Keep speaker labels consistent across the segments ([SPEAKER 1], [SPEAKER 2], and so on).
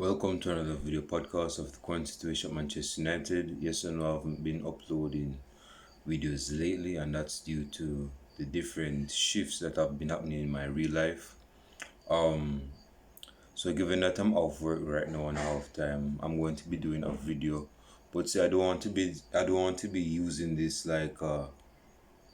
[SPEAKER 1] Welcome to another video podcast of the current situation at Manchester United. Yes, I know I haven't been uploading videos lately, and that's due to the different shifts that have been happening in my real life. Um, so given that I'm off work right now and I have time, I'm going to be doing a video. But see, I don't want to be using this like an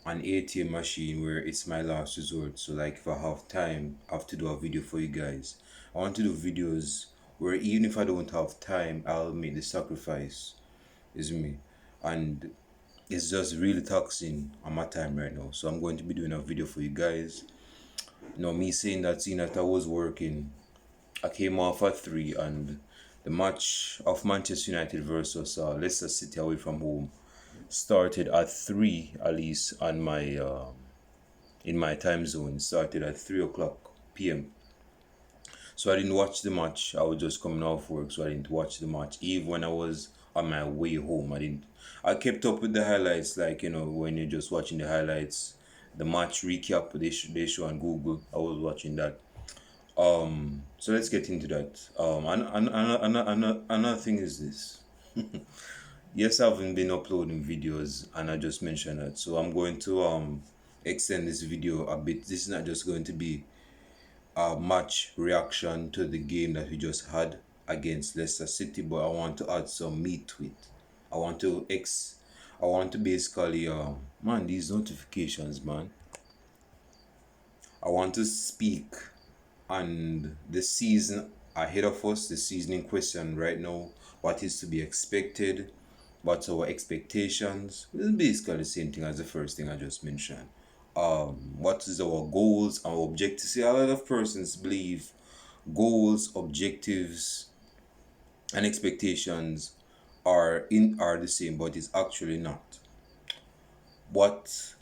[SPEAKER 1] ATM machine where it's my last resort. So like if I have time, I have to do a video for you guys. I want to do videos where even if I don't have time, I'll make the sacrifice. Is me. And it's just really taxing on my time right now. So I'm going to be doing a video for you guys. Me saying that seeing that I was working, I came off at 3 and the match of Manchester United versus Leicester City away from home started at 3 at least on my in my time zone. It started at 3 o'clock p.m. So I didn't watch the match. I was just coming off work, so I didn't watch the match. Even when I was on my way home, I didn't. I kept up with the highlights, like when you're just watching the highlights, the match recap they show on Google. I was watching that. So let's get into that. Another thing is this. Yes, I haven't been uploading videos, and I just mentioned that. So I'm going to extend this video a bit. This is not just going to be a match reaction to the game that we just had against Leicester City, but I want to add some meat to it. I want to basically man, these notifications, man. I want to speak on the season ahead of us, the season in question right now, what is to be expected, what's our expectations. It's basically the same thing as the first thing I just mentioned. What is our goals, our objectives? See, a lot of persons believe goals, objectives, and expectations are the same, but it's actually not. What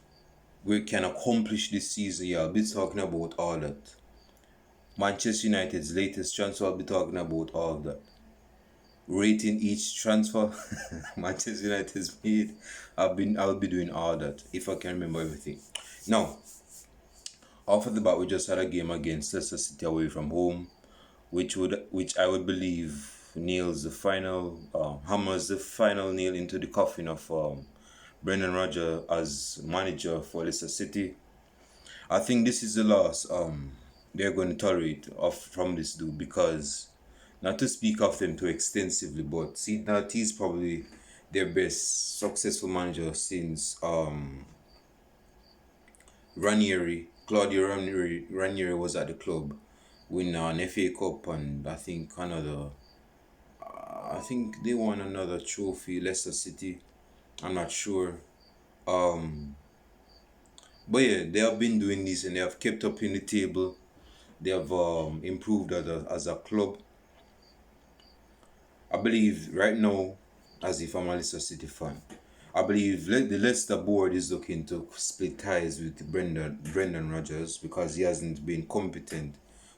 [SPEAKER 1] we can accomplish this season, yeah, I'll be talking about all that. Manchester United's latest transfer, I'll be talking about all that. Rating each transfer Manchester United's made, I'll be doing all that if I can remember everything. Now, off of the bat, we just had a game against Leicester City away from home, which I would believe nails the final, hammers the final nail into the coffin of Brendan Rodgers as manager for Leicester City. I think this is the last they're going to tolerate off from this dude, because not to speak of them too extensively, but see that he's probably their best successful manager since Ranieri was at the club, win an FA Cup, and I think they won another trophy, Leicester City. I'm not sure. But yeah, they have been doing this and they have kept up in the table. They have improved as a club. I believe right now, as if I'm a Leicester City fan, I believe the Leicester board is looking to split ties with Brendan Rodgers because he hasn't been competent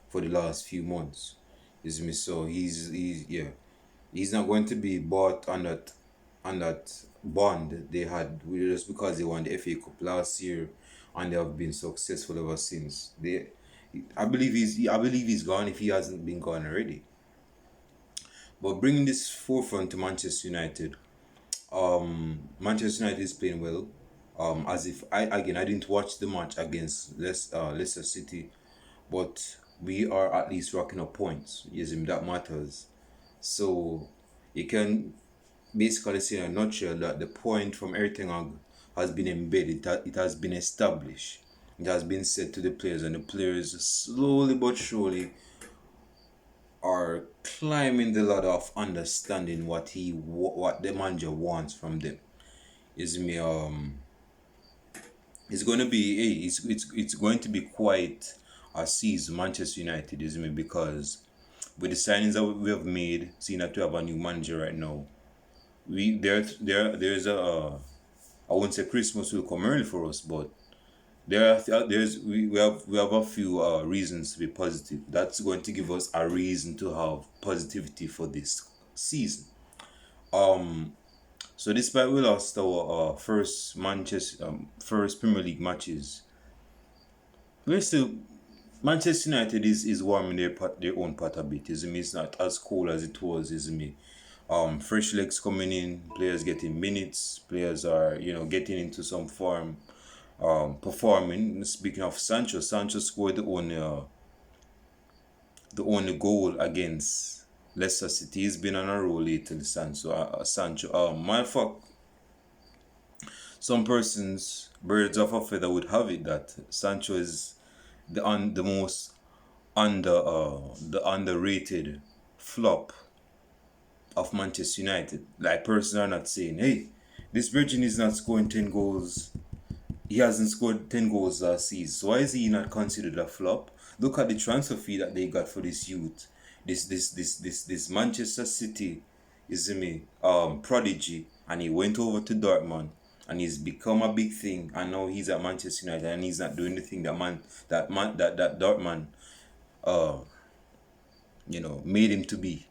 [SPEAKER 1] for the last few months. Is me, so he's not going to be bought on that bond they had just because they won the FA Cup last year and they have been successful ever since. I believe he's gone if he hasn't been gone already. But bringing this forefront to Manchester United, Manchester United is playing well. As if I didn't watch the match against Leicester City, but we are at least racking up points. Yes, that matters. So you can basically say in a nutshell that the point from everything has been embedded. It has been established. It has been said to the players, and the players slowly but surely are climbing the ladder of understanding what the manager wants from them. Is me It's going to be it's going to be quite a season Manchester United, is me, because with the signings that we have made, seeing that we have a new manager right now, there's I won't say Christmas will come early for us, but we have a few reasons to be positive. That's going to give us a reason to have positivity for this season. So despite we lost our first Premier League matches, we're still Manchester United is warming their own pot a bit, isn't it? It's not as cool as it was, isn't it? Fresh legs coming in, players getting minutes, players are getting into some form, performing. Speaking of Sancho, Sancho scored the only goal against Leicester City. He's been on a roll lately, Sancho. My fuck, some persons, birds of a feather, would have it that Sancho is the most the underrated flop of Manchester United. Like, persons are not saying, hey, this Virgin is not scoring 10 goals. He hasn't scored 10 goals last season. So why is he not considered a flop? Look at the transfer fee that they got for this youth. This Manchester City is me prodigy, and he went over to Dortmund and he's become a big thing, and now he's at Manchester United and he's not doing the thing that Dortmund uh made him to be.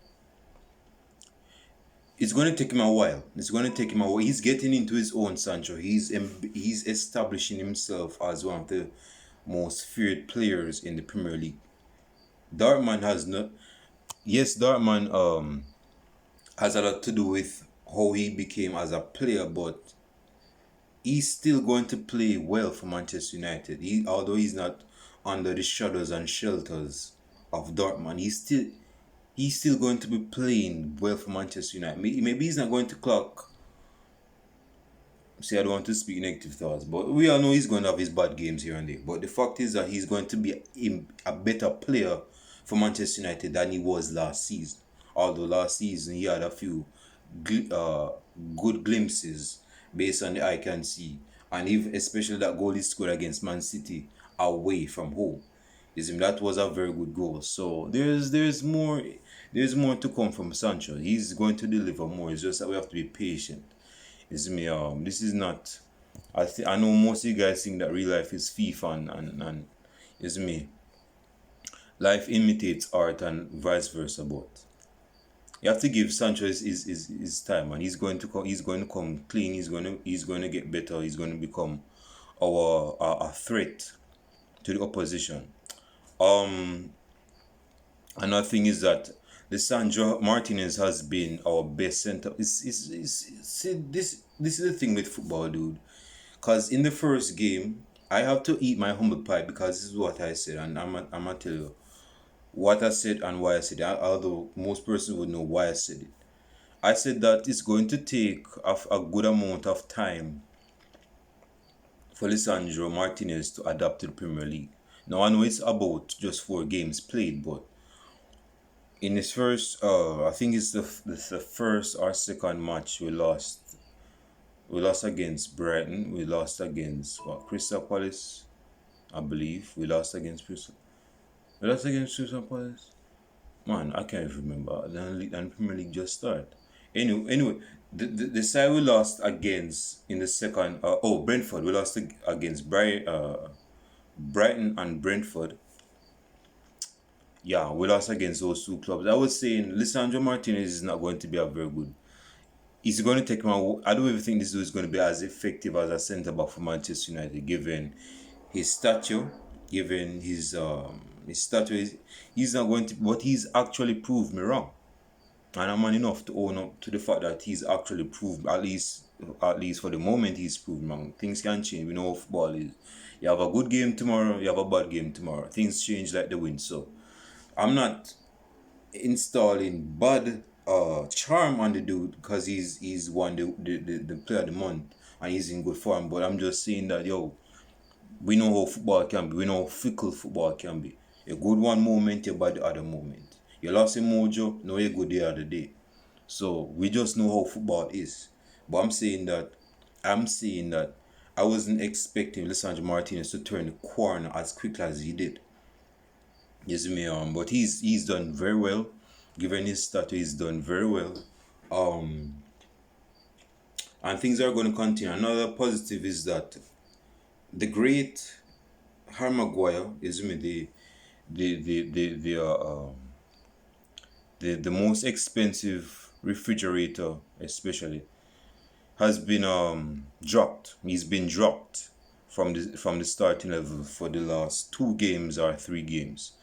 [SPEAKER 1] It's going to take him a while. It's going to take him a while. He's getting into his own, Sancho. He's establishing himself as one of the most feared players in the Premier League. Dortmund has not. Yes, Dortmund has a lot to do with how he became as a player, but he's still going to play well for Manchester United. Although he's not under the shadows and shelters of Dortmund, he's still going to be playing well for Manchester United. Maybe he's not going to clock. See, I don't want to speak negative thoughts, but we all know he's going to have his bad games here and there. But the fact is that he's going to be a better player for Manchester United than he was last season. Although last season he had a few uh, good glimpses based on the eye can see, and if especially that goal he scored against Man City away from home, that was a very good goal. So there's more to come from Sancho. He's going to deliver more. It's just that we have to be patient. This is not. I know most of you guys think that real life is FIFA, and it's me. Life imitates art and vice versa, but you have to give Sancho his time, and he's going to come clean. He's going to get better. He's going to become a threat to the opposition. Um, Another thing is that Lisandro Martinez has been our best center. See, this is the thing with football, dude. Cause in the first game, I have to eat my humble pie because this is what I said, and I'm gonna tell you what I said and why I said it. Although most persons would know why I said it. I said that it's going to take a good amount of time for Lisandro Martinez to adapt to the Premier League. Now I know it's about just 4 games played, but in his first, I think it's the first or second match we lost. We lost against Brighton. We lost against Crystal Palace, I believe. We lost against Crystal. We lost against Crystal Palace. Man, I can't even remember. Then Premier League just started. Anyway, the side we lost against in the second. Brentford. We lost against Brighton and Brentford. Yeah, we lost against those two clubs. I was saying Lisandro Martinez is not going to be a very good. He's going to take my. I don't even think this dude is going to be as effective as a centre back for Manchester United, given his stature, given his stature. He's not going to, but he's actually proved me wrong, and I'm man enough to own up to the fact that he's actually proved, at least for the moment, he's proved me wrong. Things can change. We know how football is. You have a good game tomorrow, you have a bad game tomorrow. Things change like the wind. So I'm not installing bad charm on the dude because he's won the player of the month and he's in good form. But I'm just saying that, yo, we know how football can be. We know how fickle football can be. A good one moment, you're bad the other moment. You lost a mojo, now you're good the other day. So we just know how football is. But I'm saying that I wasn't expecting Lisandro Martinez to turn the corner as quickly as he did. Yes, me. But he's done very well. Given his stature, he's done very well. Um, and things are going to continue. Another positive is that the great Harry Maguire is me the most expensive refrigerator, especially, has been dropped. He's been dropped from the starting level for the last 2 games or 3 games.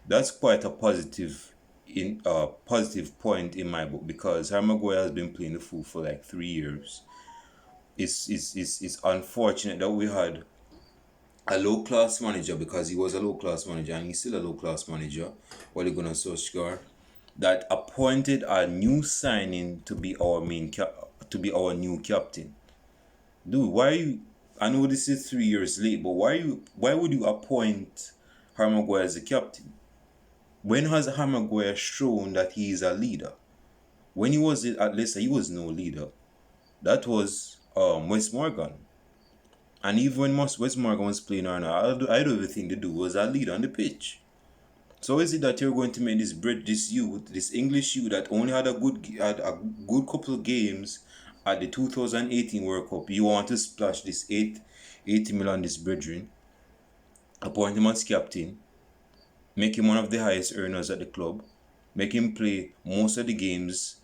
[SPEAKER 1] That's quite a positive point in my book because Harry Maguire has been playing the fool for like 3 years. It's unfortunate that we had a low class manager because he was a low class manager and he's still a low class manager. Ole Gunnar Solskjaer that appointed a new signing to be our to be our new captain. Dude, why are you? I know this is 3 years late, but why would you appoint Harry Maguire as the captain? When has Harry Maguire shown that he is a leader? When he was at Leicester, he was no leader. That was Wes Morgan. And even when Wes Morgan was playing around, I don't even think the dude was a leader on the pitch. So is it that you're going to make this youth, this English youth that only had a good couple of games at the 2018 World Cup, you want to splash this 80 million on this brethren, appoint him as captain, make him one of the highest earners at the club, make him play most of the games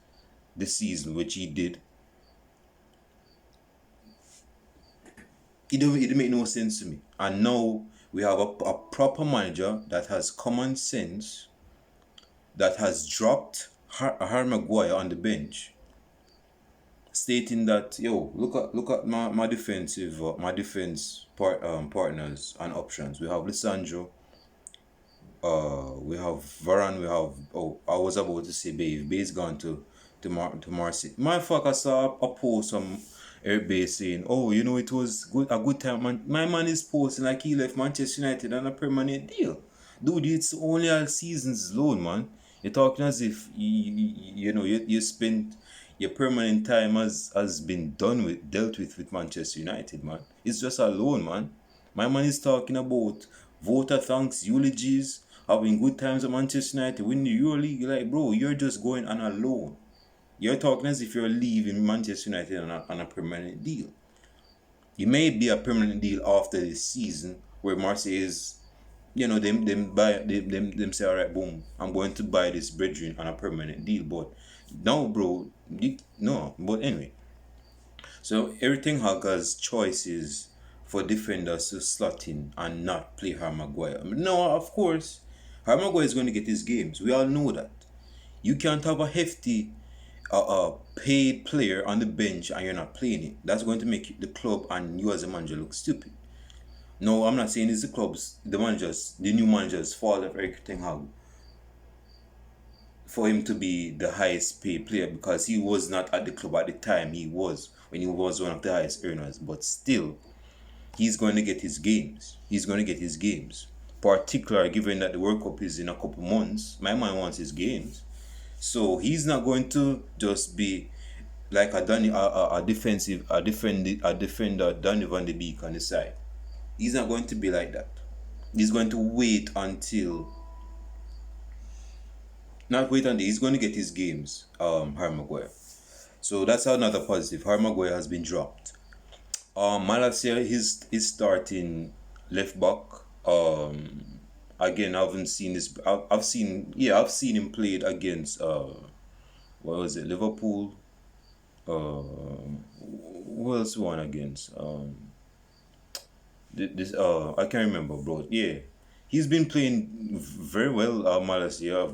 [SPEAKER 1] this season, which he did. It didn't make no sense to me. And now we have a proper manager that has common sense, that has dropped Harry Maguire on the bench, stating that look at my defensive partners and options. We have Lissandro, we have Varane, we have I was about to say Bay. Bay's gone to Marseille. My fuck, I saw a post from Eric Bay saying, it was a good time. My man is posting like he left Manchester United on a permanent deal. Dude, it's only a season's loan, man. You're talking as if you spent your permanent time has been dealt with Manchester United, man. It's just a loan, man. My man is talking about voter thanks, eulogies, having good times at Manchester United, winning the EuroLeague. Like, bro, you're just going on a loan. You're talking as if you're leaving Manchester United on a permanent deal. It may be a permanent deal after this season where Marseille is, them say, all right, boom, I'm going to buy this brethren on a permanent deal. But no, bro, no. But anyway, so everything has choices for defenders to slot in and not play Harry Maguire. No, of course, Harry Maguire is going to get his games. We all know that. You can't have a hefty paid player on the bench and you're not playing it. That's going to make the club and you as a manager look stupid. No, I'm not saying it's the new managers' fault of Eric Ten Hag for him to be the highest paid player because he was not at the club at the time when he was one of the highest earners. But still, he's going to get his games. Particularly given that the World Cup is in a couple months. My man wants his games. So he's not going to just be like a defender Donny van de Beek on the side. He's not going to be like that. He's going to wait until he's going to get his games, Harry Maguire. So that's another positive. Harry Maguire has been dropped. Malacia is starting left back. Again, I haven't seen this. I've seen him played against what was it, Liverpool. Who else won against? I can't remember, bro. Yeah, he's been playing very well. Malacia,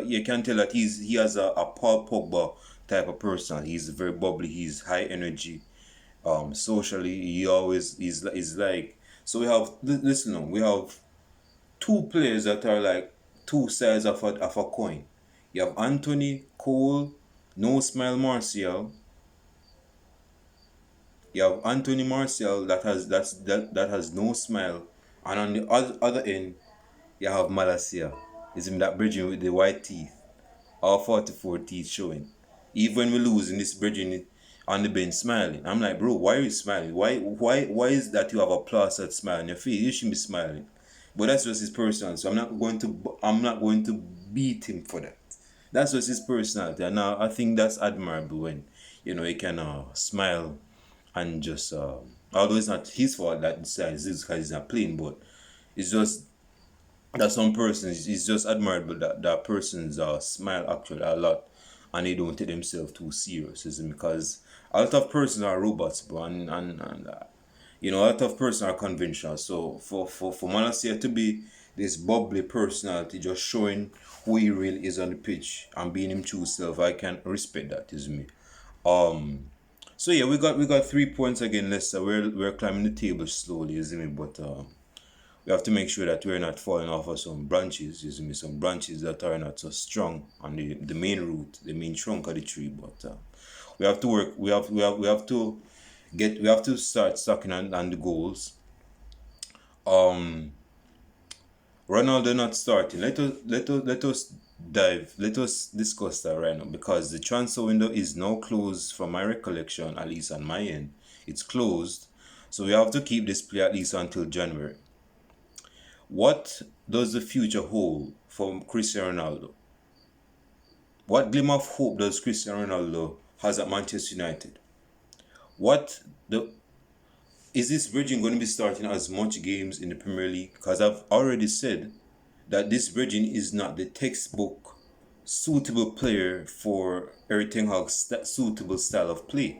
[SPEAKER 1] you can tell that he has a Paul Pogba type of person. He's very bubbly. He's high energy. Socially, he's like. So we have two players that are like two sides of a coin. You have Anthony Cole, no smile Martial. You have Anthony Martial that has no smile, and on the other end, you have Malacia. It's him that bridging with the white teeth, all 44 teeth showing. Even when we lose in this bridging on the bench smiling, I'm like, bro, why are you smiling? Why is that you have a plastered smile on your face? You shouldn't be smiling. But that's just his personality. So I'm not going to beat him for that. That's just his personality. And now I think that's admirable when he can smile and just although it's not his fault that decides this because he's not playing, but it's just that some persons it's just admirable that persons smile actually a lot and they don't take themselves too serious, isn't it? Because a lot of persons are robots, bro, and You know, a lot of person are conventional. So for Malacia to be this bubbly personality, just showing who he really is on the pitch and being him true self, I can respect that. Is me. Um. So yeah, we got 3 points again, Leicester. We're climbing the table slowly, isn't it? But we have to make sure that we're not falling off of some branches, isn't it? Some branches that are not so strong on the main root, the main trunk of the tree. But we have to work. We have to start stocking on the goals. Um, Ronaldo not starting. Let us discuss that right now because the transfer window is now closed from my recollection, at least on my end. It's closed. So we have to keep this play at least until January. What does the future hold for Cristiano Ronaldo? What glimmer of hope does Cristiano Ronaldo has at Manchester United? What the is this Virgin going to be starting as much games in the Premier League? Because I've already said that this Virgin is not the textbook suitable player for Eric Ten Hag's suitable style of play.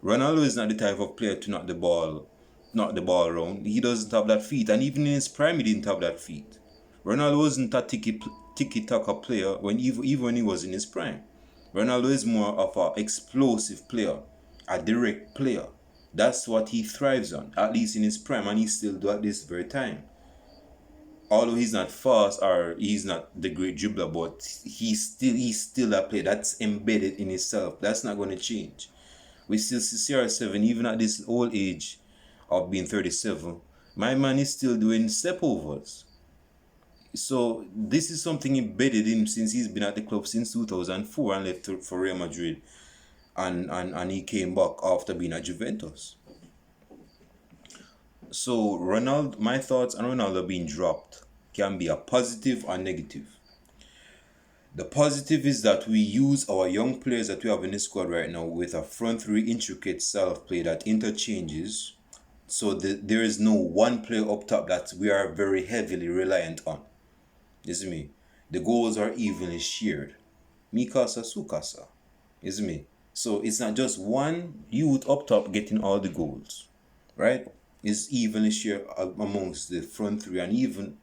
[SPEAKER 1] Ronaldo is not the type of player to knock the ball around. He doesn't have that feet, and even in his prime, he didn't have that feet. Ronaldo wasn't a tiki-taka player even when he was in his prime. Ronaldo is more of an explosive player, a direct player. That's what he thrives on, at least in his prime, and he still do at this very time. Although he's not fast or he's not the great dribbler, but he's still a player that's embedded in himself. That's not going to change. We still see CR7 even at this old age of being 37. My man is still doing step overs. So this is something embedded in him since he's been at the club since 2004 and left for Real Madrid, and he came back after being at Juventus. So Ronaldo, my thoughts on Ronaldo being dropped can be a positive or negative. The positive is that we use our young players that we have in the squad right now with a front three intricate style of play that interchanges. So there is no one player up top that we are very heavily reliant on. You see me? The goals are evenly shared. Mikasa Sukasa. You see me? So it's not just one youth up top getting all the goals. Right? It's evenly shared amongst the front three, and even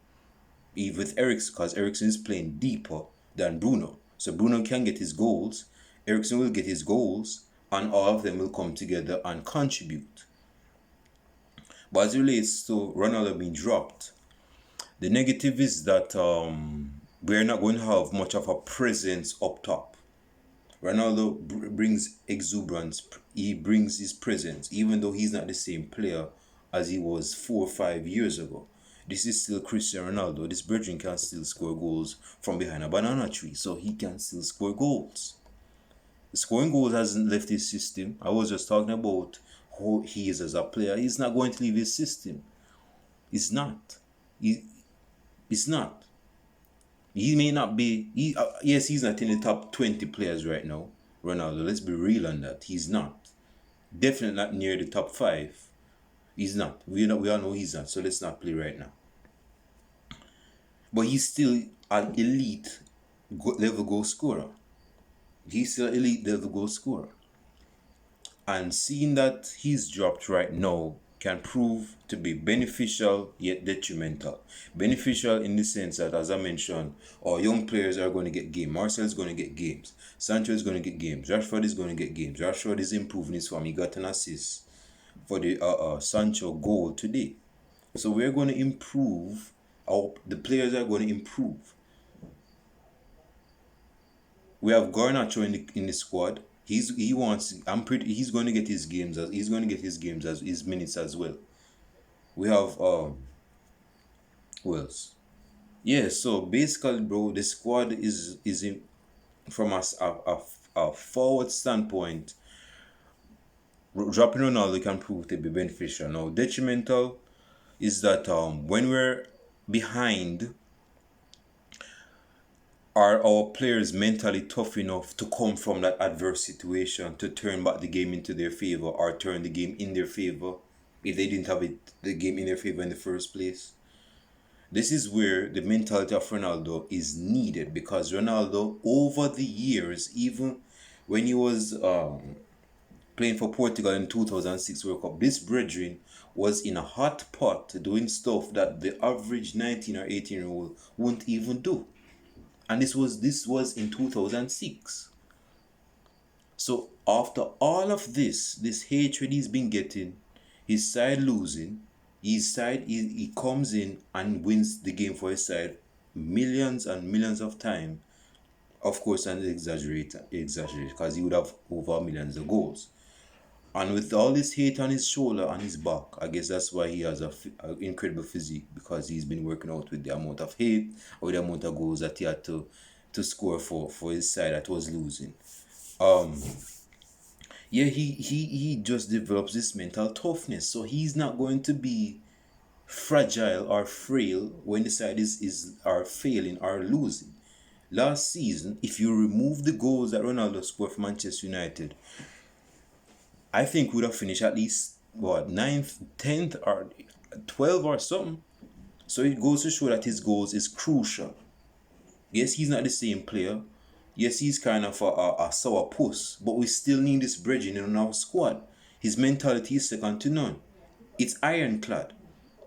[SPEAKER 1] with Eriksen, because Eriksen is playing deeper than Bruno. So Bruno can get his goals, Eriksen will get his goals, and all of them will come together and contribute. But as it relates to Ronaldo being dropped, the negative is that we're not going to have much of a presence up top. Ronaldo brings exuberance, he brings his presence, even though he's not the same player as he was 4 or 5 years ago. This is still Cristiano Ronaldo. This Virgin can still score goals from behind a banana tree, so he can still score goals. Scoring goals hasn't left his system. I was just talking about who he is as a player. He's not going to leave his system. He's not. He's not. He may not be. Yes, he's not in the top 20 players right now. Ronaldo, let's be real on that. He's not. Definitely not near the top 5. He's not. We all know he's not. So let's not play right now. But he's still an elite level goal scorer. He's still an elite level goal scorer. And seeing that he's dropped right now can prove to be beneficial yet detrimental. Beneficial in the sense that, as I mentioned, our young players are going to get games. Marcel is going to get games. Sancho is going to get games. Rashford is going to get games. Rashford is improving his form. He got an assist for the Sancho goal today. So we're going to improve. The players are going to improve. We have Garnacho in the squad. He's going to get his games as his minutes as well. We have who else? Yeah, so basically, bro, the squad is in, from a forward standpoint. Dropping Ronaldo can prove to be beneficial. Now, detrimental is that when we're behind, are our players mentally tough enough to come from that adverse situation to turn back the game into their favor or turn the game in their favor if they didn't have the game in their favor in the first place? This is where the mentality of Ronaldo is needed, because Ronaldo, over the years, even when he was playing for Portugal in 2006 World Cup. This brethren was in a hot pot doing stuff that the average 19 or 18-year-old wouldn't even do. And this was in 2006. So after all of this hatred he's been getting, his side losing, his side he comes in and wins the game for his side millions and millions of times. Of course, and exaggerate because he would have over millions of goals. And with all this hate on his shoulder and his back, I guess that's why he has a incredible physique, because he's been working out with the amount of hate or with the amount of goals that he had to score for his side that was losing. Yeah, he just develops this mental toughness, so he's not going to be fragile or frail when the side is are failing or losing. Last season, if you remove the goals that Ronaldo scored for Manchester United, I think we would have finished at least what, 9th, 10th, or 12th or something. So it goes to show that his goals is crucial. Yes, he's not the same player. Yes, he's kind of a sour puss, but we still need this bridging in our squad. His mentality is second to none. It's ironclad.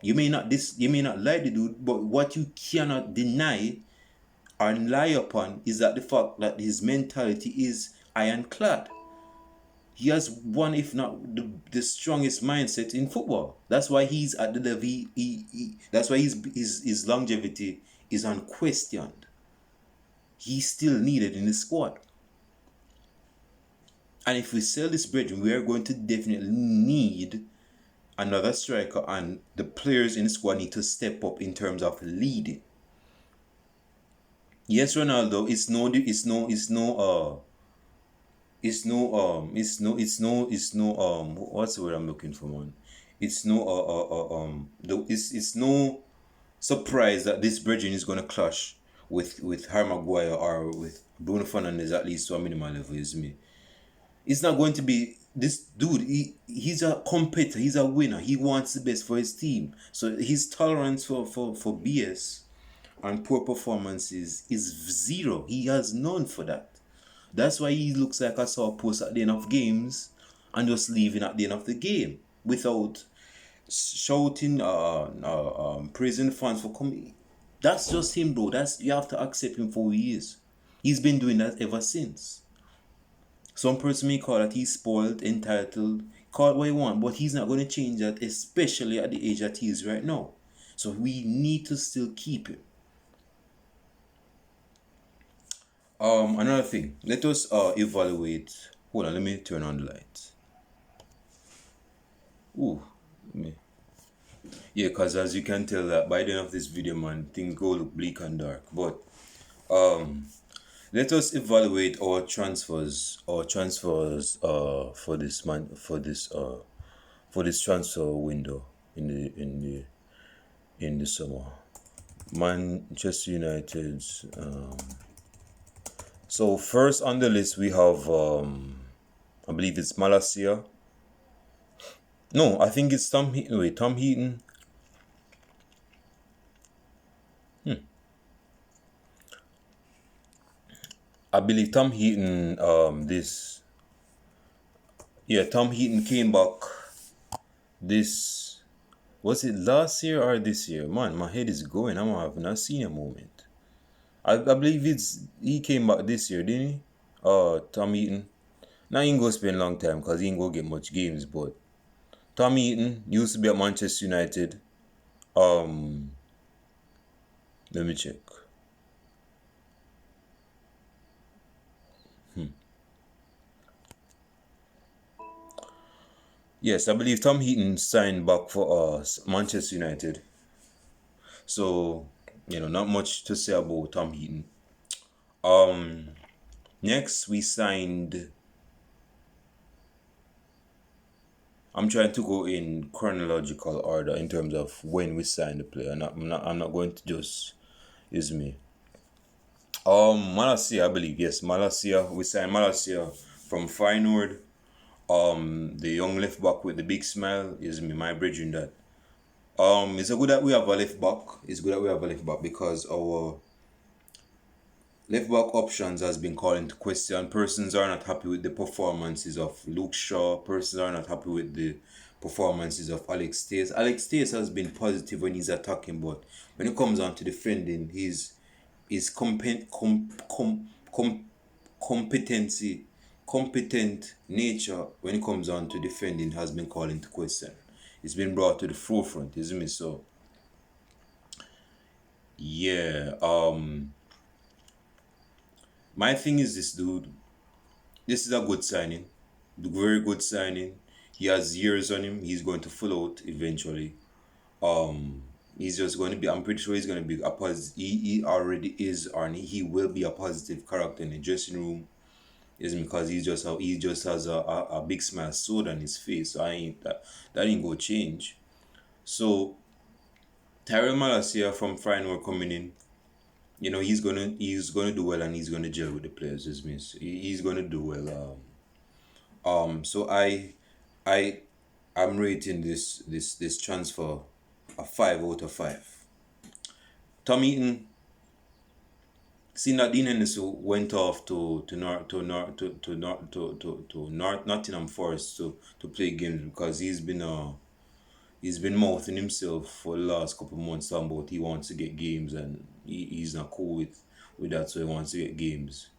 [SPEAKER 1] You may not like the dude, but what you cannot deny or lie upon is that the fact that his mentality is ironclad. He has one, if not the strongest mindset in football. That's why he's at the level. That's why his longevity is unquestioned. He's still needed in the squad. And if we sell this bridge, we are going to definitely need another striker, and the players in the squad need to step up in terms of leading. Yes, Ronaldo, what's the word I'm looking for, man? It's no surprise that this bridging is gonna clash with Harry Maguire or with Bruno Fernandes, at least to a minimal level, is me. It's not going to be this dude. He's a competitor. He's a winner. He wants the best for his team. So his tolerance for BS and poor performances is zero. He has none for that. That's why he looks like a sourpuss at the end of games and just leaving at the end of the game without shouting, praising the fans for coming. That's just him, bro. You have to accept him for who he is. He's been doing that ever since. Some person may call that he's spoiled, entitled, call it what you want, but he's not going to change that, especially at the age that he is right now. So we need to still keep him. Another thing, let us evaluate. Hold on, let me turn on the light. Yeah, because as you can tell that by the end of this video, man, things go look bleak and dark. But let us evaluate our transfers for this transfer window in the summer. Manchester United. So first on the list we have I believe it's Malacia. No, I think it's Tom Heaton. Wait, Tom Heaton. I believe Tom Heaton, Tom Heaton came back was it last year or this year? Man, my head is going. I'm having a senior moment. I believe he came back this year, didn't he? Tom Heaton. Now he ain't gonna spend a long time because he ain't gonna get much games, but Tom Heaton used to be at Manchester United. Let me check. Yes, I believe Tom Heaton signed back for Manchester United. So, not much to say about Tom Heaton. Next we signed. I'm trying to go in chronological order in terms of when we signed the player. I'm not going to just use me. Malacia, I believe, yes, Malacia. We signed Malacia from Feyenoord. The young left back with the big smile is me, my bridging that. It's good that we have a left back. It's good that we have a left back because our Left back options has been called into question. Persons are not happy with the performances of Luke Shaw. Persons are not happy with the performances of Alex Tays. Alex Tays has been positive when he's attacking, but when it comes on to defending, his competency, competent nature when it comes on to defending has been called into question. It's been brought to the forefront, isn't it? So yeah, my thing is this, dude. This is a good signing, very good signing. He has years on him. He's going to full out eventually. He's just going to be. I'm pretty sure he's going to be a positive. He already is, or he will be a positive character in the dressing room. Is because he just has a big smile sword on his face. So I ain't that ain't gonna change. So Tyrell Malacia from Feyenoord coming in, he's gonna do well and he's gonna gel with the players. This means he's gonna do well. So I I'm rating this transfer a 5 out of 5. Tom Eaton, seeing that Dean Henderson went off to Nottingham Forest to play games because he's been mouthing himself for the last couple of months talking about he wants to get games and he's not cool with that, so he wants to get games.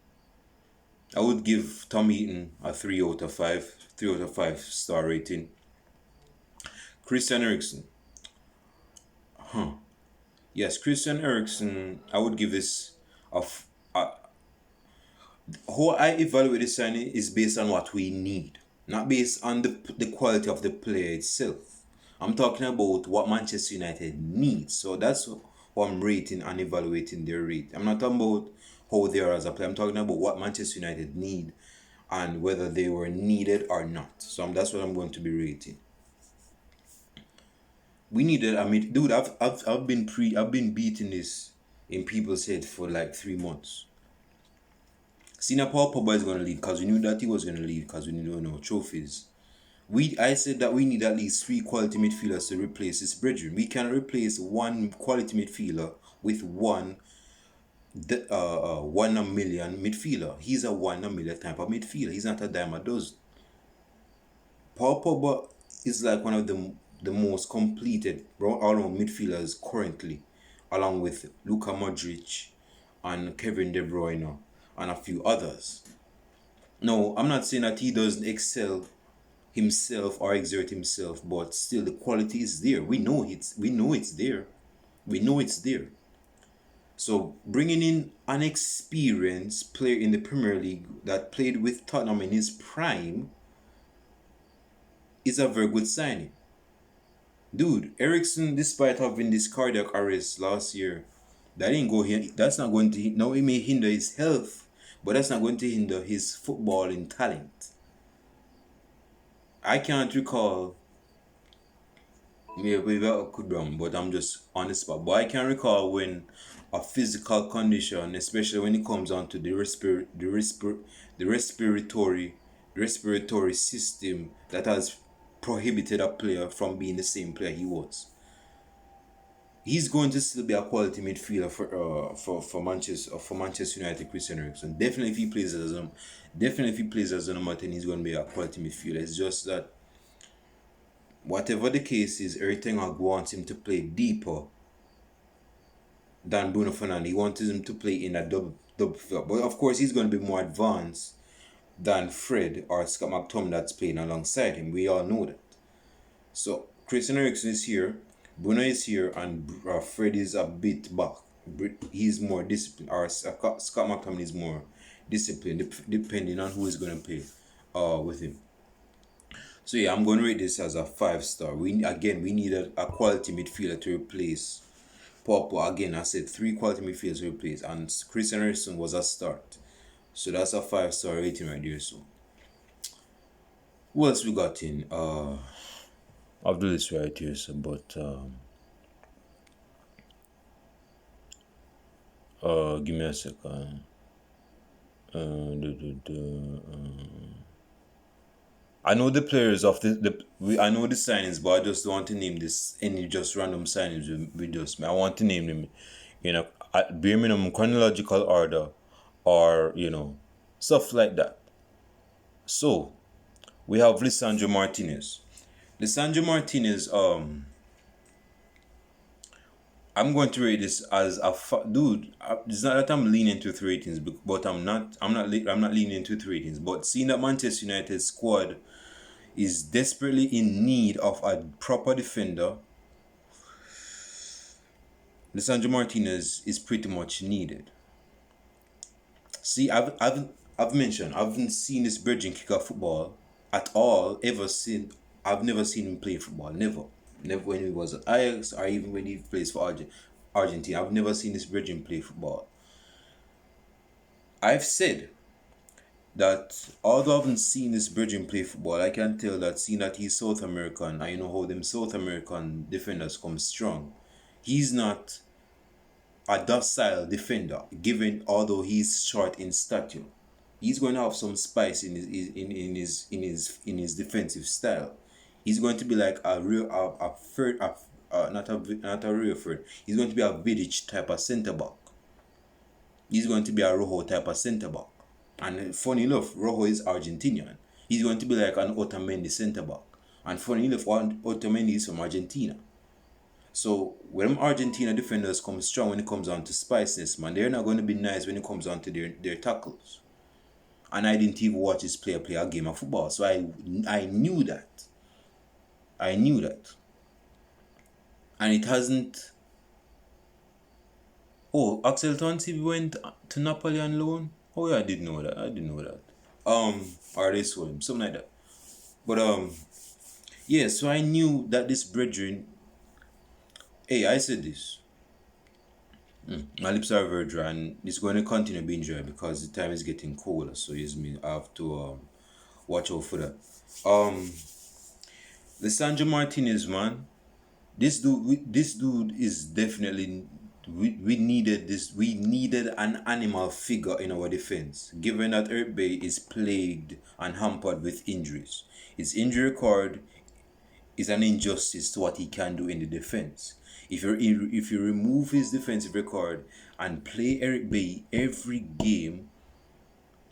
[SPEAKER 1] I would give Tom Eaton a 3 out of 5, 3 out of 5 star rating. Christian Eriksen. Yes, Christian Eriksen, I would give this a how I evaluate this signing is based on what we need, not based on the quality of the player itself. I'm talking about what Manchester United needs. So that's how I'm rating and evaluating their rate. I'm not talking about how they are as a player. I'm talking about what Manchester United need and whether they were needed or not. So that's what I'm going to be rating. We needed. I mean, dude, I've been beating this in people's head for like 3 months. Senior Paul Pogba is going to leave because we knew that he was going to leave because we didn't know trophies. I said that we need at least 3 quality midfielders to replace his brethren. We cannot replace one quality midfielder with one 1 a million midfielder. He's a 1 a million type of midfielder. He's not a dime a dozen. Paul Pogba is like one of the most completed all-round midfielders currently, along with Luka Modric and Kevin De Bruyne and a few others. No, I'm not saying that he doesn't excel himself or exert himself, but still the quality is there. We know it's there. We know it's there. So bringing in an experienced player in the Premier League that played with Tottenham in his prime is a very good signing. Dude, Eriksen, despite having this cardiac arrest last year, that's not going to, now it may hinder his health, but that's not going to hinder his footballing talent. I can't recall, maybe I could wrong, but I'm just on the spot. But I can recall when a physical condition, especially when it comes on to the respiratory system that has prohibited a player from being the same player he was. He's going to still be a quality midfielder for Manchester United. Christian Eriksen, definitely if he plays as a number 10, he's going to be a quality midfielder. It's just that whatever the case is, everything I wants him to play deeper than Bruno Fernandes. He wants him to play in a double field, but of course he's going to be more advanced than Fred or Scott McTominay that's playing alongside him. We all know that. So Christian Eriksen is here, Bruno is here, and Fred is a bit back. He's more disciplined, or Scott McTominay is more disciplined, depending on who is going to play with him. So yeah, I'm going to rate this as a 5-star. We needed a quality midfielder to replace Pogba. Again, I said 3 quality midfielders to replace, and Christian Eriksen was a start. So that's a 5-star rating right there. So what else we got in? I'll do this right here. So, but give me a second. I know the players of I know the signings, but I just don't want to name this any just random signings with just. I want to name them, bare minimum chronological order or stuff like that. So we have Lisandro Martinez. Lisandro Martinez, I'm going to rate this as dude. It's not that I'm leaning to three ratings, but I'm not leaning to three ratings. But seeing that Manchester United squad is desperately in need of a proper defender, Lisandro Martinez is pretty much needed. See, I've mentioned I haven't seen this Virgin kick off football at all ever since. I've never seen him play football. Never when he was at Ajax or even when he plays for Argentina. I've never seen this Virgin play football. I've said that although I haven't seen this Virgin play football, I can tell that seeing that he's South American, I know how them South American defenders come strong. He's not a docile defender, given although he's short in stature. He's going to have some spice in his defensive style. He's going to be like a real a third not a real third. He's going to be a Vidic type of centre back. He's going to be a Rojo type of centre back. And funny enough, Rojo is Argentinian. He's going to be like an Otamendi centre back. And funny enough, Otamendi is from Argentina. So when Argentina defenders come strong when it comes on to spiciness, man, they're not going to be nice when it comes on to their tackles. And I didn't even watch this player play a game of football, so I knew that. I knew that. And it hasn't. Oh, Axel Tonsi went to Napoli on loan. Oh yeah, I did know that. I didn't know that. Or they sold him, something like that. But yeah. So I knew that this brethren. Hey, I said this. My lips are very dry, and it's going to continue being dry because the time is getting colder. So I have to watch out for that. Lisandro Martinez, man, this dude is definitely. We needed this. We needed an animal figure in our defense, given that Eric Bay is plagued and hampered with injuries. His injury record is an injustice to what he can do in the defense. If you remove his defensive record and play Eric Bay every game,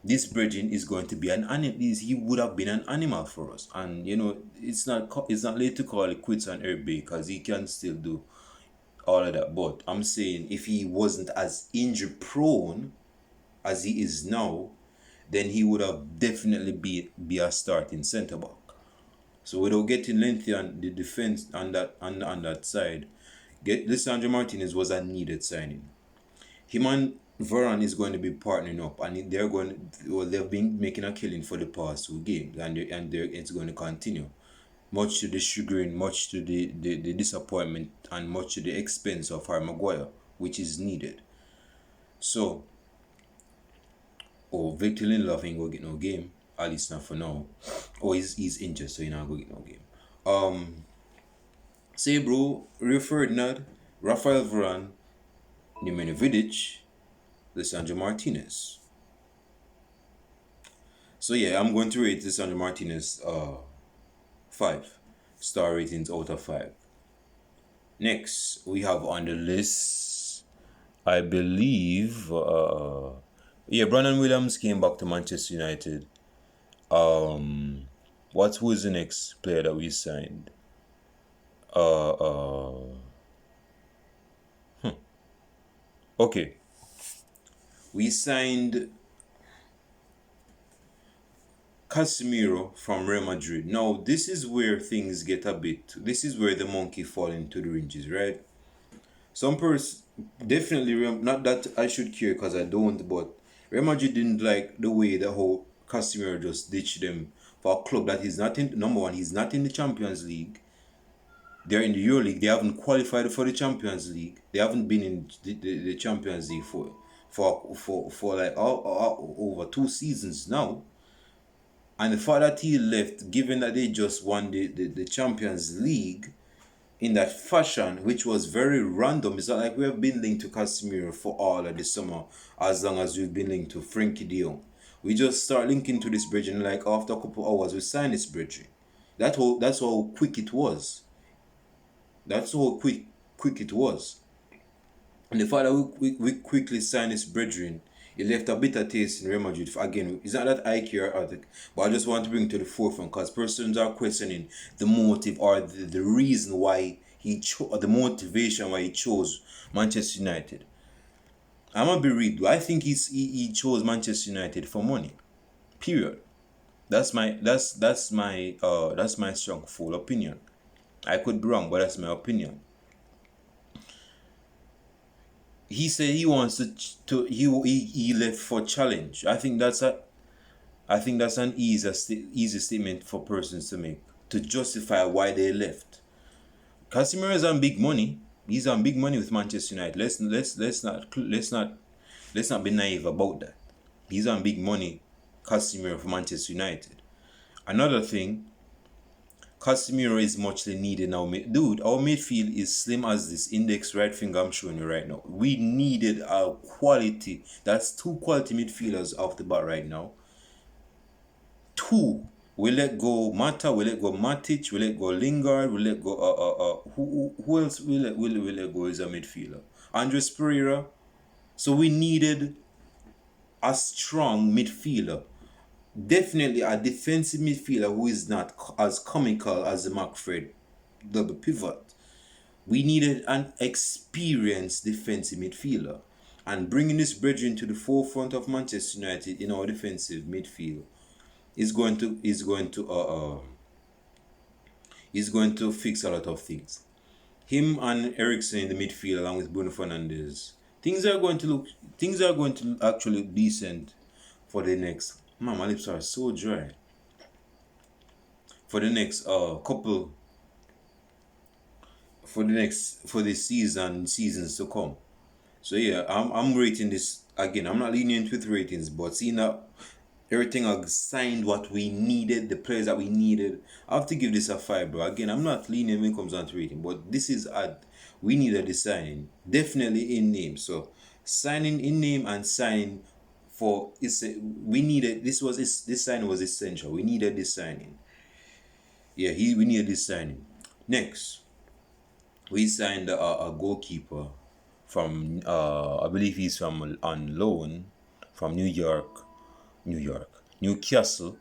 [SPEAKER 1] this Virgin is going to be an animal. He would have been an animal for us, and it's not late to call it quits on Eric Bay because he can still do all of that. But I'm saying if he wasn't as injury prone as he is now, then he would have definitely be a starting centre back. So without getting lengthy on the defense on that side, Lisandro Martinez was a needed signing. Him and Varane is going to be partnering up, and they've been making a killing for the past two games, and it's going to continue. Much to the chagrin, much to the disappointment, and much to the expense of Harry Maguire, which is needed. So, Victor Lindelof ain't gonna get no game, at least not for now. He's injured, so he's not gonna get no game. Say, bro, Rio Ferdinand, Rafael Varane, Nemanja Vidic, Lisandro Martinez. So yeah, I'm going to rate Lisandro Martinez 5 star ratings out of 5. Next, we have on the list, I believe, Brandon Williams came back to Manchester United. Who is the next player that we signed? Okay. We signed Casemiro from Real Madrid. Now, this is where things get this is where the monkey fall into the ringes, right? Some person, definitely, not that I should care because I don't, but Real Madrid didn't like the way the whole Casemiro just ditched them for a club that is not in, number one, he's not in the Champions League. They're in the Euro League. They haven't qualified for the Champions League. They haven't been in the Champions League for like over 2 seasons now. And the fact that he left, given that they just won the Champions League in that fashion, which was very random. It's not like we have been linked to Casemiro for all of the summer, as long as we've been linked to Frenkie de Jong. We just start linking to this bridge, and like after a couple hours, we sign this bridge. That's how quick it was. That's how quick it was. And the fact that we quickly signed this brethren He left a bitter taste in Real Madrid. Again, it's not that I care, but I just want to bring to the forefront because persons are questioning the motive or the reason why the motivation why he chose Manchester United. I'm gonna be real. I think he chose Manchester United for money. Period. That's my strong full opinion. I could be wrong, but that's my opinion. He said he wants he left for challenge. I think that's an easy statement for persons to make to justify why they left. Casemiro is on big money. He's on big money with Manchester United. Let's not be naive about that. He's on big money, Casemiro for Manchester United. Another thing, Casemiro is muchly needed now. Dude, our midfield is slim as this index right finger I'm showing you right now. We needed a quality. That's two quality midfielders off the bat right now. Two. We let go Mata, we let go Matic, we let go Lingard, we let go who else we let go as a midfielder? Andres Pereira. So we needed a strong midfielder. Definitely a defensive midfielder who is not as comical as the McFred double pivot. We needed an experienced defensive midfielder. And bringing this brethren to the forefront of Manchester United in our defensive midfield is going to fix a lot of things. Him and Ericsson in the midfield along with Bruno Fernandes. Things are going to look actually decent for the next. Man, my lips are so dry. For the next couple. For this seasons to come. So yeah, I'm rating this again. I'm not lenient with ratings, but seeing that everything I signed what we needed, the players that we needed, I have to give this a 5, bro. Again, I'm not lenient when it comes down to rating, but this is we needed the signing. Definitely in name. So signing in name and signing for we needed this signing was essential. We needed this signing. Yeah, we needed this signing. Next, we signed a goalkeeper from I believe he's from on loan from Newcastle.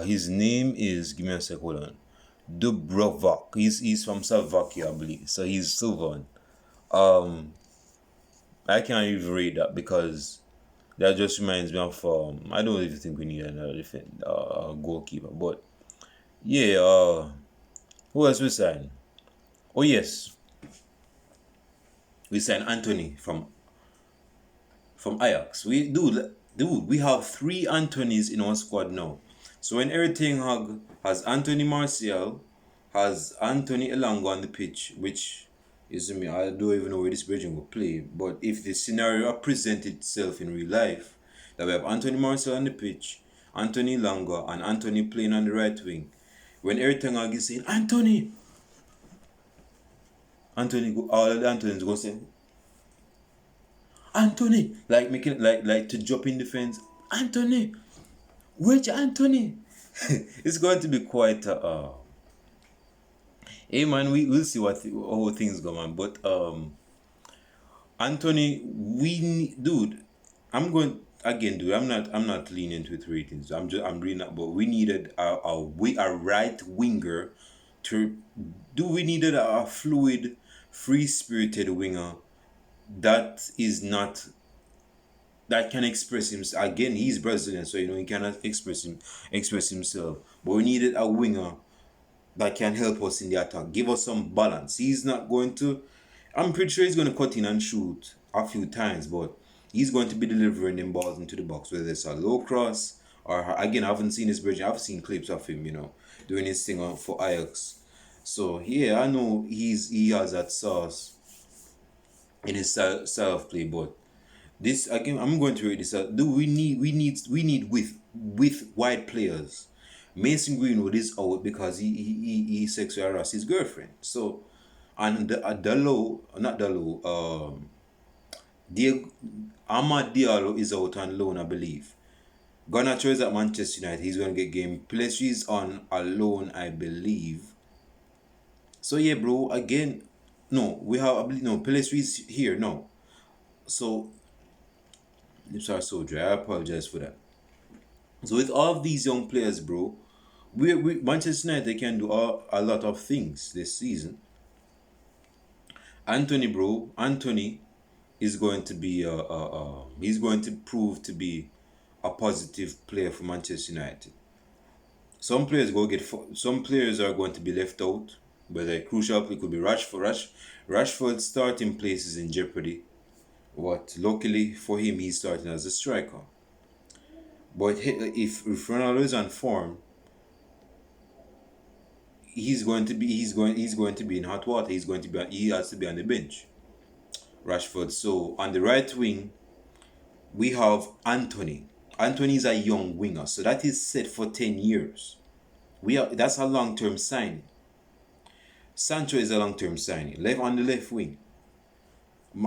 [SPEAKER 1] His name is, give me a sec, hold on. Dubrovak. He's from Slovakia, I believe. So he's Slovan. I can't even read that because that just reminds me of I don't even think we need another goalkeeper. But yeah, who else we signed? Oh yes, we signed Anthony from Ajax. We have 3 Anthonys in our squad now. So when everything has Anthony Martial, has Anthony Elanga on the pitch, which is me, I don't even know where this bridging will play. But if the scenario presented itself in real life, that we have Anthony Martial on the pitch, Anthony Elanga, and Anthony playing on the right wing, when everything is saying Anthony, all of the Anthony's go say Anthony, like making like to jump in defense. Anthony, which Anthony? It's going to be quite hey man, we'll see how things go, man. But Anthony, dude, I'm going again, dude. I'm not lenient with ratings. I'm really not. But we needed a right winger to do. We needed a fluid, free spirited winger that can express himself. Again, he's Brazilian, so he cannot express himself. But we needed a winger that can help us in the attack, give us some balance. He's not going to. I'm pretty sure he's going to cut in and shoot a few times, but he's going to be delivering them balls into the box, whether it's a low cross or again, I haven't seen his version. I've seen clips of him, doing his thing for Ajax. So yeah, I know he has that sauce in his style of play, but this again, I'm going to rate this out. Do we need with wide players? Mason Greenwood is out because he sexually harassed his girlfriend. So, and Amad Diallo is out on loan, I believe. Garnacho is at Manchester United. He's going to get game. Pelestri is on a loan, I believe. So yeah, bro. Again, no, we have Pelestri is here. No, so Lips are so dry. I apologize for that. So with all of these young players, bro, we Manchester United can do a lot of things this season. Anthony, bro, Anthony is going to be he's going to prove to be a positive player for Manchester United. Some players are going to be left out, but a crucial it could be Rashford's starting place is in jeopardy. What luckily for him, he's starting as a striker. But if Ronaldo is on form, he's going to be in hot water. He has to be on the bench. Rashford. So on the right wing, we have Anthony. Anthony is a young winger, so that is set for 10 years. That's a long term signing. Sancho is a long term signing. Left on the left wing.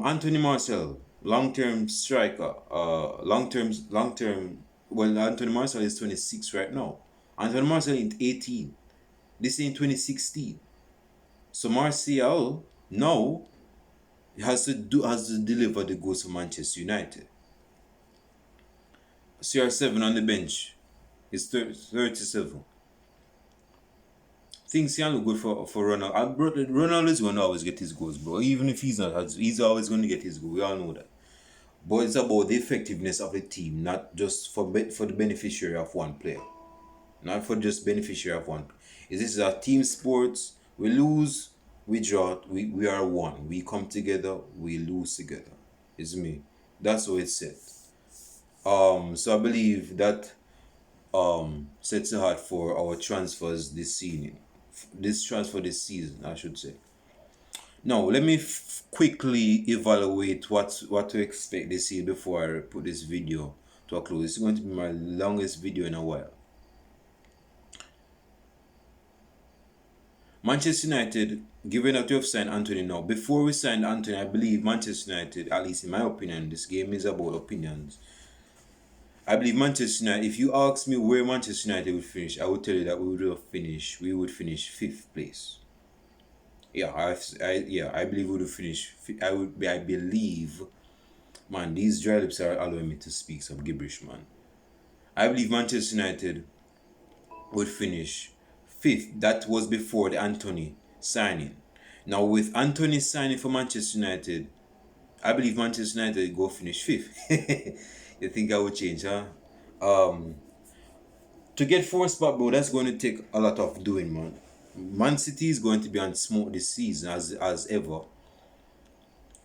[SPEAKER 1] Anthony Marcel, long term striker. Long term. Well, Anthony Marcel is 26 right now. Anthony Marcel is 18. This is in 2016. So Martial now has to deliver the goals for Manchester United. CR7 on the bench is 37. Things can look good for Ronaldo. Ronaldo is going to always get his goals, bro. Even if he's not, he's always going to get his goal. We all know that. But it's about the effectiveness of the team, not just for the beneficiary of one player. Not for just beneficiary of one. This is a team sports. We lose, we draw, we are one. We come together, we lose together. It's me. That's what it's said. So I believe that sets the heart for our transfers this season. This season, I should say. Now, let me quickly evaluate what to expect this year before I put this video to a close. This is going to be my longest video in a while. Manchester United, given that we have signed Anthony now, before we signed Anthony, I believe Manchester United, at least in my opinion, this game is about opinions. I believe Manchester United, if you ask me where Manchester United would finish, I would tell you that we would finish 5th place. Yeah, I believe we would finish. I believe, man, these dry lips are allowing me to speak some gibberish, man. I believe Manchester United would finish 5th. That was before the Anthony signing. Now with Anthony signing for Manchester United, I believe Manchester United go finish 5th. You think I would change, huh? To get 4th spot, bro, that's going to take a lot of doing, man. Man City is going to be on smoke this season as ever.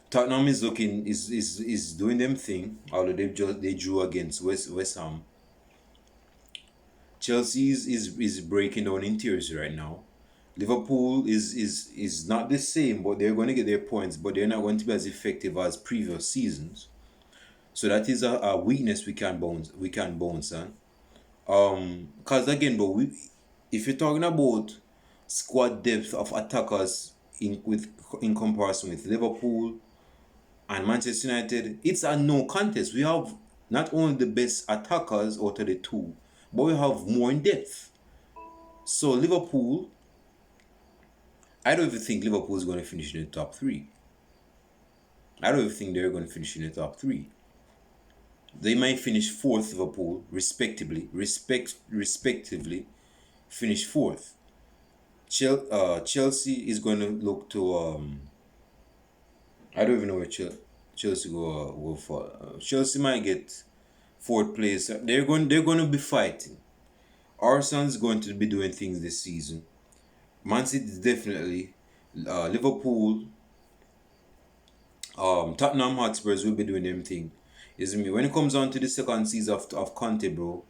[SPEAKER 1] Tottenham is looking is doing them thing, although they drew against West Ham. Chelsea is breaking down in tears right now. Liverpool is not the same, but they're going to get their points, but they're not going to be as effective as previous seasons. So that is a weakness we can bounce on. Cause again, but if you're talking about squad depth of attackers in comparison with Liverpool and Manchester United, it's a no contest. We have not only the best attackers out of the two, but we have more in depth. So Liverpool, I don't even think Liverpool is going to finish in the top 3. I don't even think they're going to finish in the top 3. They might finish 4th, Liverpool, respectively, finish 4th. Chelsea is going to look to I don't even know where Chelsea go for. Chelsea might get 4th place. They're going to be fighting. Arsenal's going to be doing things this season. Man City is definitely. Liverpool, Tottenham Hotspurs will be doing them thing. Isn't me? When it comes on to the second season of Conte, bro,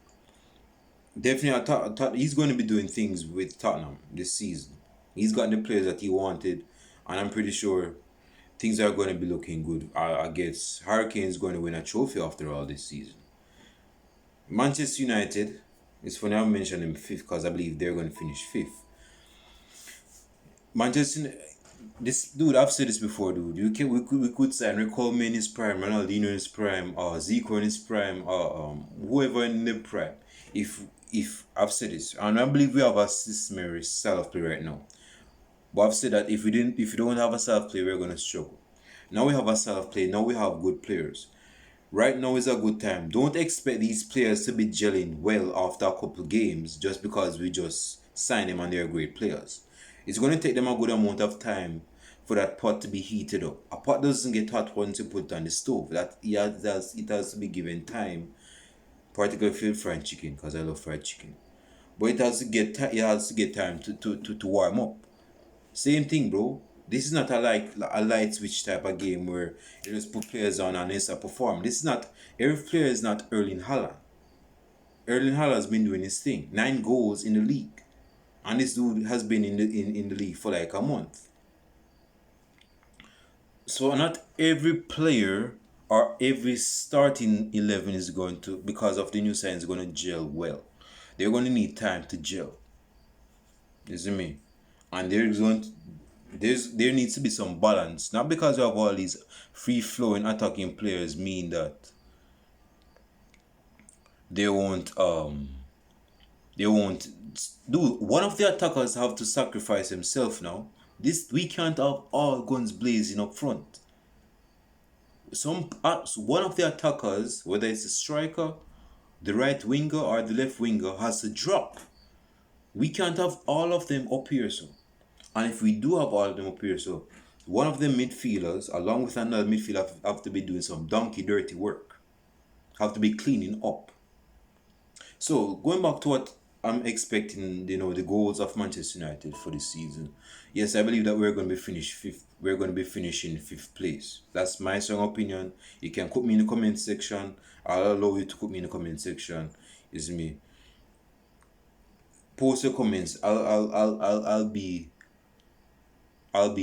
[SPEAKER 1] definitely he's going to be doing things with Tottenham this season. He's got the players that he wanted, and I'm pretty sure things are going to be looking good. I guess Hurricane's going to win a trophy after all this season. Manchester United, it's funny I mentioned them 5th because I believe they're going to finish 5th. Manchester, this dude, I've said this before, dude. We could sign Riquelme in his prime, Ronaldinho in his prime, Zico in his prime, whoever in the prime. If I've said this, and I believe we have a systematic style of play right now. But I've said that if you don't have a style of play, we're gonna struggle. Now we have a style of play. Now we have good players. Right now is a good time. Don't expect these players to be gelling well after a couple games just because we just sign them and they're great players. It's going to take them a good amount of time for that pot to be heated up. A pot doesn't get hot once you put it on the stove. It has to be given time, particularly for fried chicken, because I love fried chicken. But it has to get time to warm up. Same thing, bro. This is not a light switch type of game where you just put players on and they start perform. This is not every player is not Erling Haaland. Erling Haaland has been doing his thing. 9 goals in the league. And this dude has been in the league for like a month. So not every player or every starting 11 is going to, because of the new signs, going to gel well. They're going to need time to gel. You see me? And there needs to be some balance. Not because you have all these free flowing attacking players mean that they won't do. One of the attackers have to sacrifice himself now. This we can't have all guns blazing up front. One of the attackers, whether it's the striker, the right winger, or the left winger, has to drop. We can't have all of them up here, so. And if we do have all of them up here, so one of the midfielders, along with another midfielder, have to be doing some donkey dirty work. Have to be cleaning up. So going back to what I'm expecting, the goals of Manchester United for this season. Yes, I believe that we're going to be finished fifth. We're going to be finishing fifth place. That's my strong opinion. You can put me in the comment section. I'll allow you to put me in the comment section. Is me. Post your comments. I'll be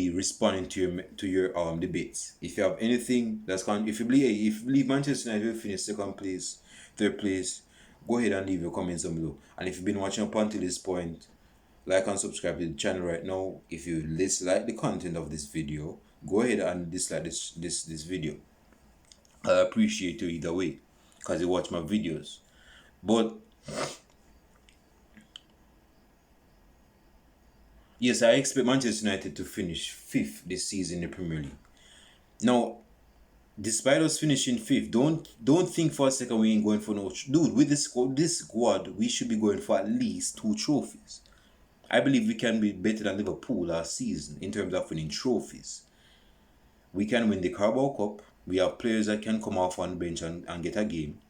[SPEAKER 1] responding to your debates. If you have anything if you believe Manchester United will finish second place, third place, go ahead and leave your comments down below. And if you've been watching up until this point, like and subscribe to the channel right now. If you dislike the content of this video, go ahead and dislike this video. I appreciate you either way, because you watch my videos. But yes, I expect Manchester United to finish fifth this season in the Premier League. Now, despite us finishing fifth, don't think for a second we ain't going for no. Dude, with this squad, we should be going for at least 2 trophies. I believe we can be better than Liverpool last season in terms of winning trophies. We can win the Carabao Cup. We have players that can come off on the bench and get a game.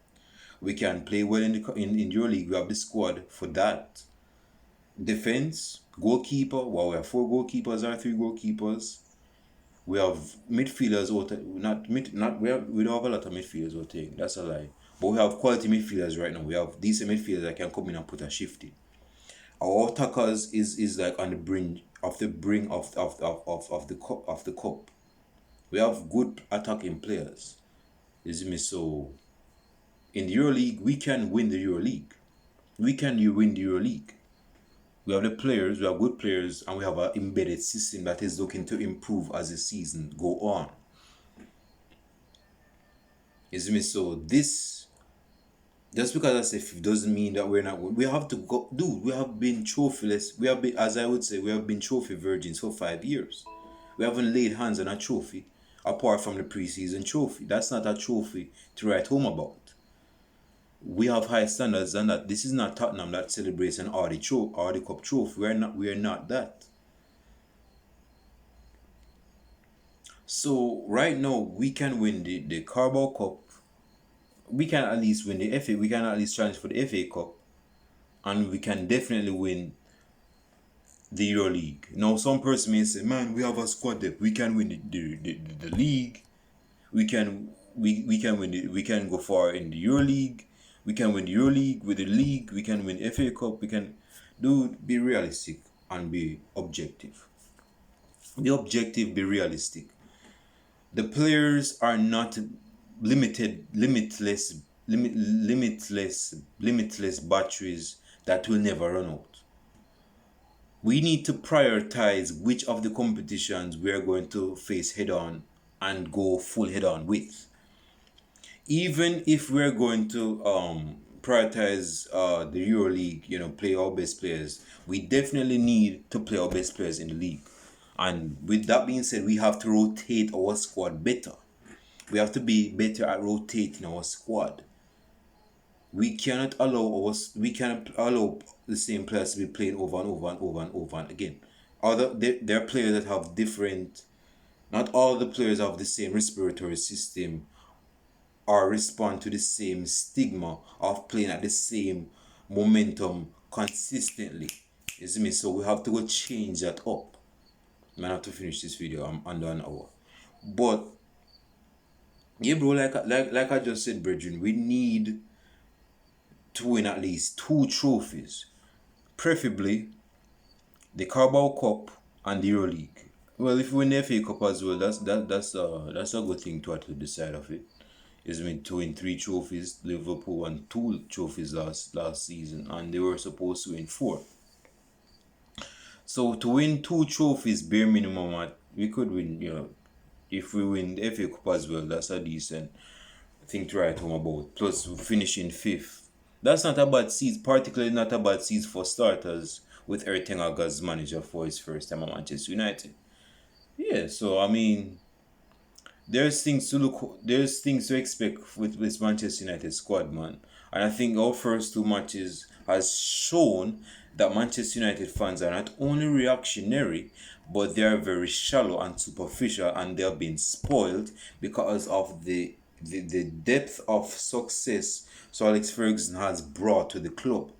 [SPEAKER 1] We can play well in EuroLeague. We have the squad for that. Defense, goalkeeper. Well, we have 4 goalkeepers or 3 goalkeepers. We have midfielders. We don't have a lot of midfielders. That's a lie. But we have quality midfielders right now. We have decent midfielders that can come in and put a shift in. Our attackers is like on the brink of the cup. We have good attacking players. You see me? So in the EuroLeague, we can win the EuroLeague. We can win the EuroLeague. We have the players, we have good players, and we have an embedded system that is looking to improve as the season go on. You see me? So this, just because I say fifth doesn't mean that we're not. We have to go, dude. We have been trophyless. We have been, as I would say, we have been trophy virgins for 5 years. We haven't laid hands on a trophy apart from the preseason trophy. That's not a trophy to write home about. We have high standards, and that this is not Tottenham that celebrates an Audi Cup trophy. We are not that. So right now we can win the Carabao Cup. We can at least win the FA. We can at least challenge for the FA Cup, and we can definitely win the EuroLeague. Now some person may say, "Man, we have a squad depth. We can win the league. We can we can go far in the EuroLeague. We can win the EuroLeague with the league. We can win FA Cup. We can." Dude, be realistic and be objective. Be objective. Be realistic. The players are not limitless batteries that will never run out. We need to prioritize which of the competitions we are going to face head on and go full head on with. Even if we're going to prioritize the EuroLeague, play our best players, we definitely need to play our best players in the league. And with that being said, we have to rotate our squad better. We have to be better at rotating our squad. We cannot allow the same players to be playing over and over and over and over and again. There are players that have different. Not all the players have the same respiratory system or respond to the same stigma of playing at the same momentum consistently. You see me? So we have to go change that up. I have to finish this video. I'm under an hour. But yeah, bro, like I just said, brethren, we need to win at least 2 trophies, preferably the Carabao Cup and the EuroLeague. Well, if we win the FA Cup as well, that's a good thing to add to the side of it. Is meant to win 3 trophies. Liverpool won 2 trophies last season, and they were supposed to win 4. So to win 2 trophies, bare minimum, we could win. If we win the FA Cup as well, that's a decent thing to write home about. Plus, finishing 5th. That's not a bad season, particularly not a bad season for starters with Eric Ten Hag as manager for his first time at Manchester United. Yeah, so I mean, there's things to expect with this Manchester United squad, man. And I think our first 2 matches has shown that Manchester United fans are not only reactionary, but they are very shallow and superficial, and they have been spoiled because of the depth of success Sir Alex Ferguson has brought to the club.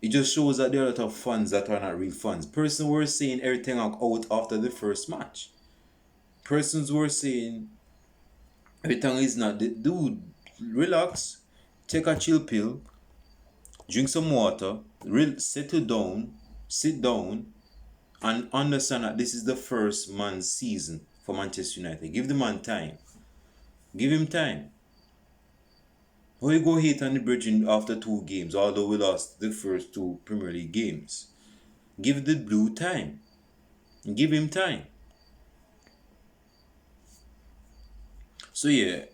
[SPEAKER 1] It just shows that there are a lot of fans that are not real fans. Persons were saying everything out after the first match. Persons were saying everything is not the dude. Relax, take a chill pill, drink some water, settle down, sit down, and understand that this is the first man's season for Manchester United. Give the man time. Give him time. Why you go hate on the bridging after 2 games, although we lost the first 2 Premier League games? Give the blue time. Give him time. So yeah,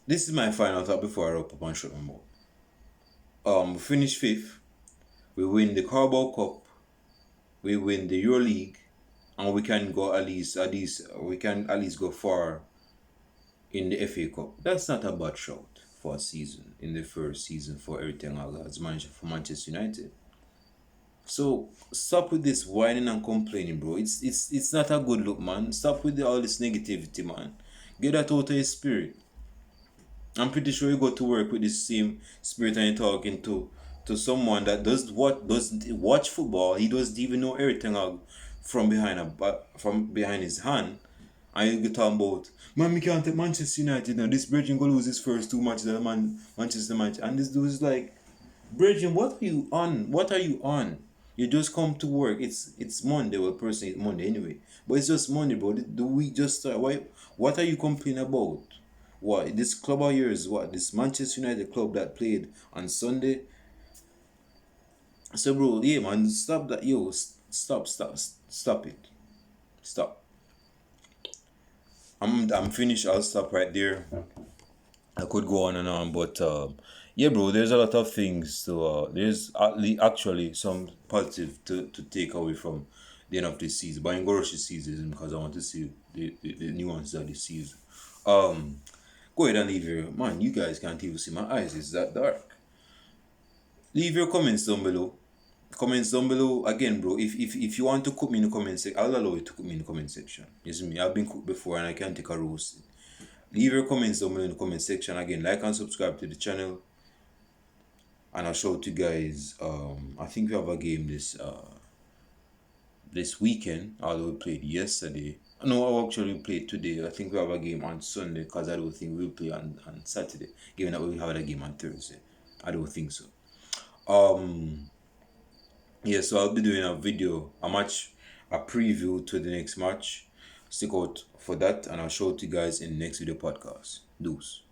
[SPEAKER 1] this is my final thought before I wrap up and shut my mouth. We finish 5th. We win the Carabao Cup. We win the EuroLeague, and we can go at least go far in the FA Cup. That's not a bad shout for a season, in the first season for Eric Ten Hag as manager for Manchester United. So stop with this whining and complaining, bro. It's not a good look, man. Stop with all this negativity, man. Get that out of your spirit. I'm pretty sure you go to work with the same spirit and you're talking to someone that doesn't watch football. He doesn't even know everything from behind his hand. And you get talking about, man, we can't take Manchester United now. This Bridging go lose his first 2 matches at Manchester match. And this dude is like, Bridging, what are you on? What are you on? You just come to work. It's Monday. Well, personally, it's Monday anyway. But it's just Monday, bro. The week just start. What are you complaining about? What, this club of yours? What, this Manchester United club that played on Sunday? So, bro, yeah, man, stop that. Yo, stop it. Stop. I'm finished. I'll stop right there. I could go on and on, but yeah, bro, there's a lot of things to there's actually some positive to take away from the end of this season. But I'm gonna rush this season because I want to see the nuances of this season. Go ahead and leave your, man, you guys can't even see my eyes, it's that dark. Leave your comments down below. Comments down below again, bro. If you want to cook me in the comment section, I'll allow you to cook me in the comment section. You see me, I've been cooked before and I can't take a roast. Leave your comments down below in the comment section. Again, like and subscribe to the channel. And I'll show to you guys, I think we have a game this weekend, although we played yesterday. No, I actually played today. I think we have a game on Sunday because I don't think we'll play on Saturday, given that we have a game on Thursday. I don't think so. Yeah, so I'll be doing a preview to the next match. Stick out for that, and I'll show it to you guys in the next video podcast. Deuce.